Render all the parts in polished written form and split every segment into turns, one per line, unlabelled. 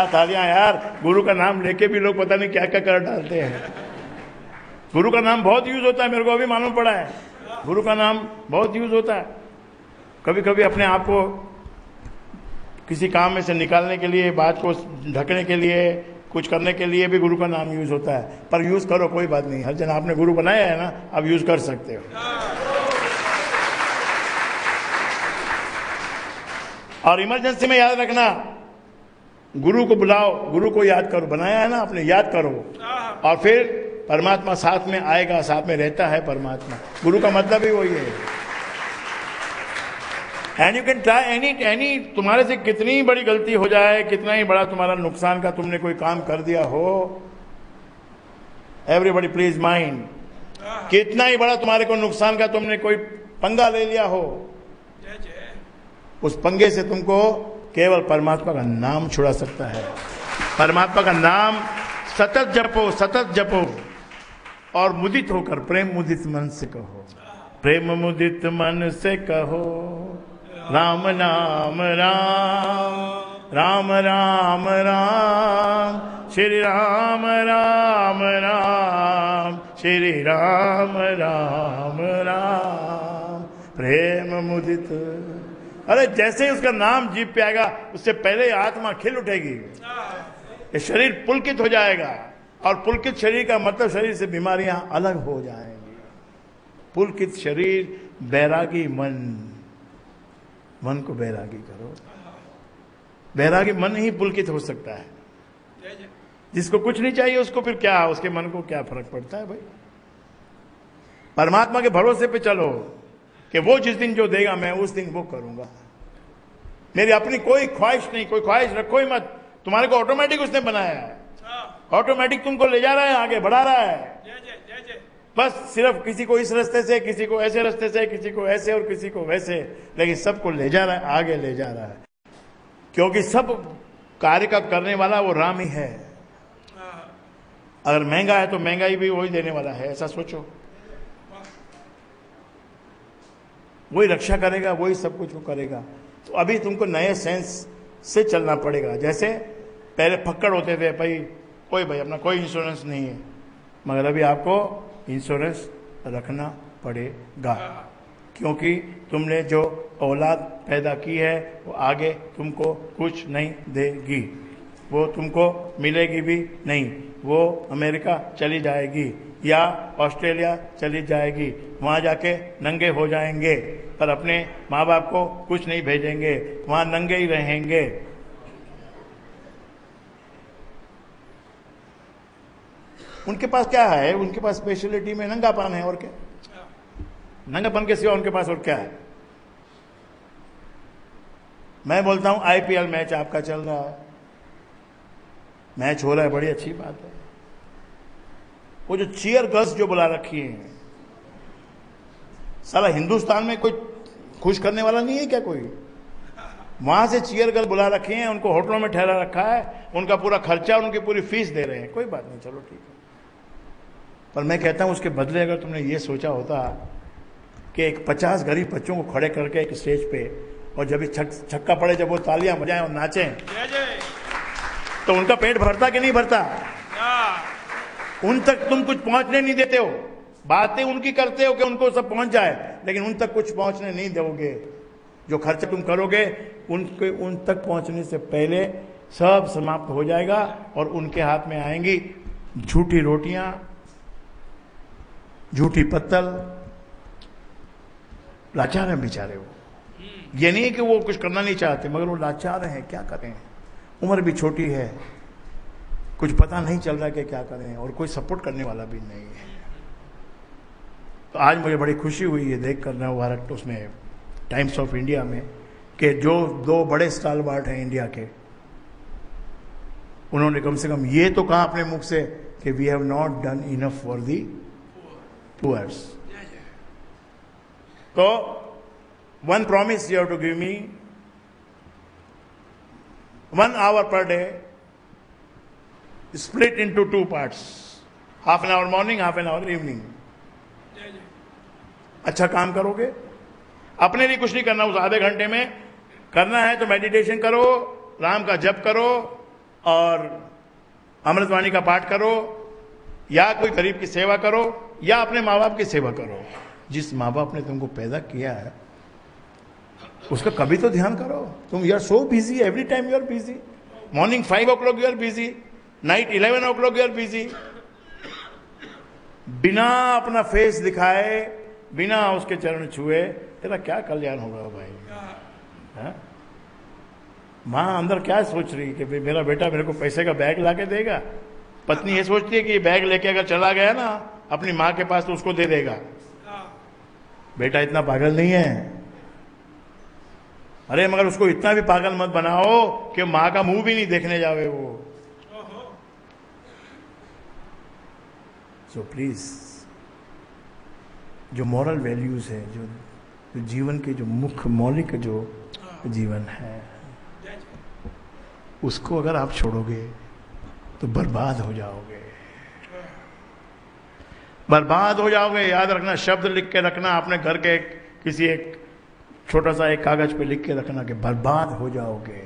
तालियां यार, गुरु का नाम लेके भी लोग पता नहीं क्या क्या कर डालते हैं। गुरु का नाम बहुत यूज होता है, मेरे को अभी मालूम पड़ा है, गुरु का नाम बहुत यूज होता है। कभी कभी अपने आप को किसी काम में से निकालने के लिए, बात को ढकने के लिए, कुछ करने के लिए भी गुरु का नाम यूज होता है। पर यूज करो, कोई बात नहीं, हर जन आपने गुरु बनाया है ना, अब यूज कर सकते हो। और इमरजेंसी में याद रखना, गुरु को बुलाओ, गुरु को याद करो, बनाया है ना आपने, याद करो, और फिर परमात्मा साथ में आएगा, साथ में रहता है परमात्मा। गुरु का मतलब ही वही है। And you can try any, तुम्हारे से कितनी बड़ी गलती हो जाए, कितना ही बड़ा तुम्हारा नुकसान का तुमने कोई काम कर दिया हो, एवरीबॉडी प्लीज माइंड, कितना ही बड़ा तुम्हारे को नुकसान का तुमने कोई पंगा ले लिया हो, उस पंगे से तुमको केवल परमात्मा का नाम छुड़ा सकता है। परमात्मा का नाम सतत जपो, सतत जपो, और मुदित होकर, प्रेम मुदित मन से कहो, प्रेम मुदित मन से कहो, राम नाम राम, राम राम राम, श्री राम राम राम, श्री राम राम राम, प्रेम मुदित। अरे जैसे ही उसका नाम जीभ पे आएगा, उससे पहले आत्मा खिल उठेगी, ये शरीर पुलकित हो जाएगा, और पुलकित शरीर का मतलब शरीर से बीमारियां अलग हो जाएंगी। पुलकित शरीर, बैरागी मन, मन को बैरागी करो। बैरागी मन ही पुलकित हो सकता है। जिसको कुछ नहीं चाहिए उसको फिर क्या, उसके मन को क्या फर्क पड़ता है भाई। परमात्मा के भरोसे पे चलो कि वो जिस दिन जो देगा मैं उस दिन वो करूंगा। मेरी अपनी कोई ख्वाहिश नहीं, कोई ख्वाहिश रखो ही मत। तुम्हारे को ऑटोमेटिक उसने बनाया है, ऑटोमेटिक तुमको ले जा रहा है, आगे बढ़ा रहा है। बस सिर्फ किसी को इस रास्ते से, किसी को ऐसे रास्ते से, किसी को ऐसे और किसी को वैसे, लेकिन सबको ले जा रहा है, आगे ले जा रहा है। क्योंकि सब कार्य का करने वाला वो राम ही है। अगर महंगा है तो महंगाई भी वही देने वाला है, ऐसा सोचो। वही रक्षा करेगा, वही सब कुछ वो करेगा। तो अभी तुमको नए सेंस से चलना पड़ेगा। जैसे पहले फक्कड़ होते थे, भाई अपना कोई इंश्योरेंस नहीं है, मगर अभी आपको इंश्योरेंस रखना पड़ेगा, क्योंकि तुमने जो औलाद पैदा की है वो आगे तुमको कुछ नहीं देगी, वो तुमको मिलेगी भी नहीं। वो अमेरिका चली जाएगी या ऑस्ट्रेलिया चली जाएगी, वहां जाके नंगे हो जाएंगे, पर अपने माँ बाप को कुछ नहीं भेजेंगे, वहां नंगे ही रहेंगे। उनके पास क्या है? उनके पास स्पेशलिटी में नंगापन है, और क्या? नंगापन के सिवा उनके पास और क्या है? मैं बोलता हूं आईपीएल मैच आपका चल रहा है, मैच हो रहा है, बड़ी अच्छी बात है। वो जो चीयर गर्ल्स जो बुला रखी हैं, साला हिंदुस्तान में कोई खुश करने वाला नहीं है क्या कोई? वहां से चीयर गर्ल बुला रखी हैं, उनको होटलों में ठहरा रखा है, उनका पूरा खर्चा और उनकी पूरी फीस दे रहे हैं। कोई बात नहीं, चलो ठीक है। पर मैं कहता हूं उसके बदले अगर तुमने ये सोचा होता कि एक 50 गरीब बच्चों को खड़े करके एक स्टेज पे, और जब छक्का पड़े, जब वो तालियां बजाएं और नाचें, तो उनका पेट भरता कि नहीं भरता? उन तक तुम कुछ पहुंचने नहीं देते हो, बातें उनकी करते हो कि उनको सब पहुंच जाए, लेकिन उन तक कुछ पहुंचने नहीं दोगे। जो खर्चा तुम करोगे उन तक पहुंचने से पहले सब समाप्त हो जाएगा, और उनके हाथ में आएंगी झूठी रोटियां, झूठी पत्तल। लाचार हैं बेचारे वो। ये नहीं कि वो कुछ करना नहीं चाहते, मगर वो लाचार हैं, क्या करें? उम्र भी छोटी है, कुछ पता नहीं चल रहा कि क्या करें, और कोई सपोर्ट करने वाला भी नहीं है। तो आज मुझे बड़ी खुशी हुई है देख कर नवभारत उसमें टाइम्स ऑफ इंडिया में कि जो 2 बड़े स्टालवार्ट हैं इंडिया के, उन्होंने कम से कम ये तो कहा अपने मुख से कि we have not done enough for the poors. तो one promise you have to give me, 1 hour per day, split into 2 parts, half an hour morning, half an hour evening. अच्छा काम करोगे, अपने लिए कुछ नहीं करना, उस आधे घंटे में करना है तो मेडिटेशन करो, राम का जप करो, और अमृतवाणी का पाठ करो, या कोई गरीब की सेवा करो, या अपने माँ बाप की सेवा करो। जिस माँ बाप ने तुमको पैदा किया है उसका कभी तो ध्यान करो। तुम you are so busy, every time you are busy. Morning 5 o'clock you are busy, night 11 o'clock you are busy. बिना अपना फेस दिखाए, बिना उसके चरण छुए, तेरा क्या कल्याण होगा भाई? माँ अंदर क्या सोच रही कि मेरा बेटा मेरे को पैसे का बैग लाके देगा। पत्नी ये सोचती है कि ये बैग लेके अगर चला गया ना अपनी माँ के पास तो उसको दे देगा। बेटा इतना पागल नहीं है। अरे मगर उसको इतना भी पागल मत बनाओ कि माँ का मुंह भी नहीं देखने जावे वो। सो प्लीज, जो मॉरल वैल्यूज है, जो जीवन के जो मुख्य मौलिक जो जीवन है, उसको अगर आप छोड़ोगे तो बर्बाद हो जाओगे, बर्बाद हो जाओगे। याद रखना, शब्द लिख के रखना अपने घर के किसी एक छोटा सा एक कागज पे लिख के रखना कि बर्बाद हो जाओगे।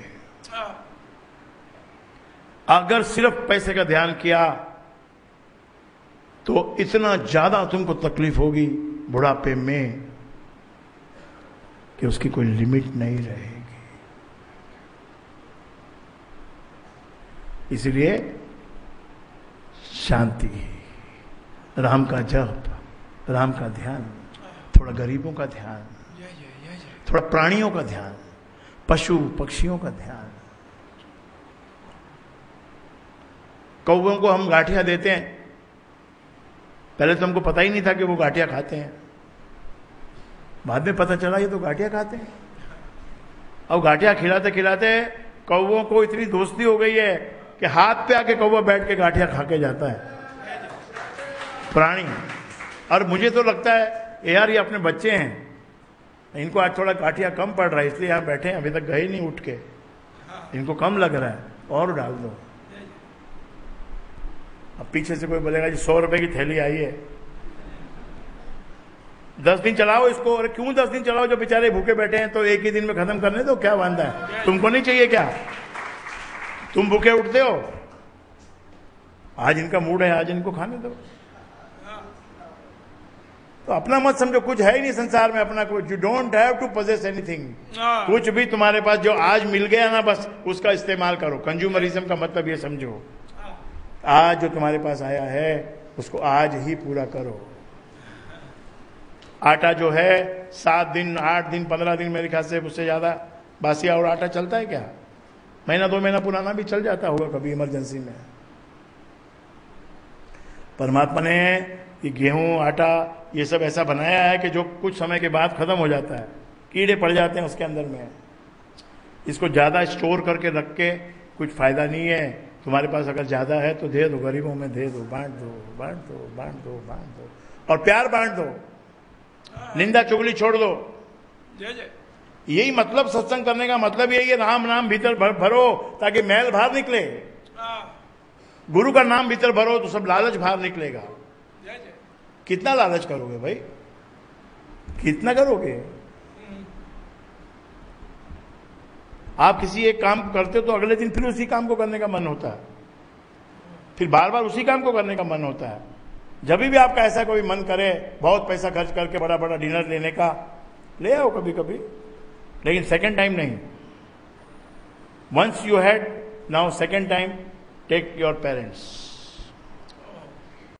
अगर सिर्फ पैसे का ध्यान किया तो इतना ज्यादा तुमको तकलीफ होगी बुढ़ापे में कि उसकी कोई लिमिट नहीं रहेगी। इसलिए शांति, राम का जप, राम का ध्यान, थोड़ा गरीबों का ध्यान, थोड़ा प्राणियों का ध्यान, पशु पक्षियों का ध्यान। कौवों को हम गांठियां देते हैं, पहले तो हमको पता ही नहीं था कि वो गांठियां खाते हैं, बाद में पता चला ये तो गांठियां खाते हैं। अब गांठियां खिलाते खिलाते कौवों को इतनी दोस्ती हो गई है कि हाथ पे आके कौवा बैठ के गांठियां खा के जाता है प्राणी। और मुझे तो लगता है यार ये अपने बच्चे हैं, इनको आज थोड़ा गांठियां कम पड़ रहा है इसलिए यहाँ बैठे हैं, अभी तक गए नहीं उठ के, इनको कम लग रहा है और डाल दो। अब पीछे से कोई बोलेगा जी 100 रुपए की थैली आई है, 10 दिन चलाओ इसको। अरे क्यों 10 दिन चलाओ, जो बेचारे भूखे बैठे हैं तो एक ही दिन में खत्म करने दो, क्या वांदा है? तुमको नहीं चाहिए क्या? तुम भूखे उठते हो, आज इनका मूड है आज इनको खाने दो। तो अपना मत समझो, कुछ है ही नहीं संसार में अपना कुछ। You don't have to possess anything. कुछ भी तुम्हारे पास जो आज मिल गया ना बस उसका इस्तेमाल करो। कंज्यूमरिज्म का मतलब ये समझो, आज जो तुम्हारे पास आया है उसको आज ही पूरा करो। आटा जो है 7 दिन 8 दिन 15 दिन मेरे ख्याल से उससे ज्यादा बासिया और आटा चलता है क्या? महीना 2 महीना पुराना भी चल जाता होगा कभी इमरजेंसी में। परमात्मा ने ये गेहूं आटा ये सब ऐसा बनाया है कि जो कुछ समय के बाद खत्म हो जाता है, कीड़े पड़ जाते हैं उसके अंदर में। इसको ज्यादा स्टोर करके रख के कुछ फायदा नहीं है। तुम्हारे पास अगर ज्यादा है तो दे दो, गरीबों में दे दो, बांट दो, बांट दो, बांट दो, बांट दो, और प्यार बांट दो, निंदा चुगली छोड़ दो। यही मतलब सत्संग करने का मतलब यही है, राम नाम भीतर भरो ताकि मैल बाहर निकले। गुरु का नाम भीतर भरो तो सब लालच बाहर निकलेगा। कितना लालच करोगे भाई, कितना करोगे? आप किसी एक काम को करते हो तो अगले दिन फिर उसी काम को करने का मन होता है, फिर बार बार उसी काम को करने का मन होता है। जब भी आपका ऐसा कोई मन करे बहुत पैसा खर्च करके बड़ा बड़ा डिनर लेने का, ले आओ कभी कभी, लेकिन सेकंड टाइम नहीं। Once you had, now second time take your parents.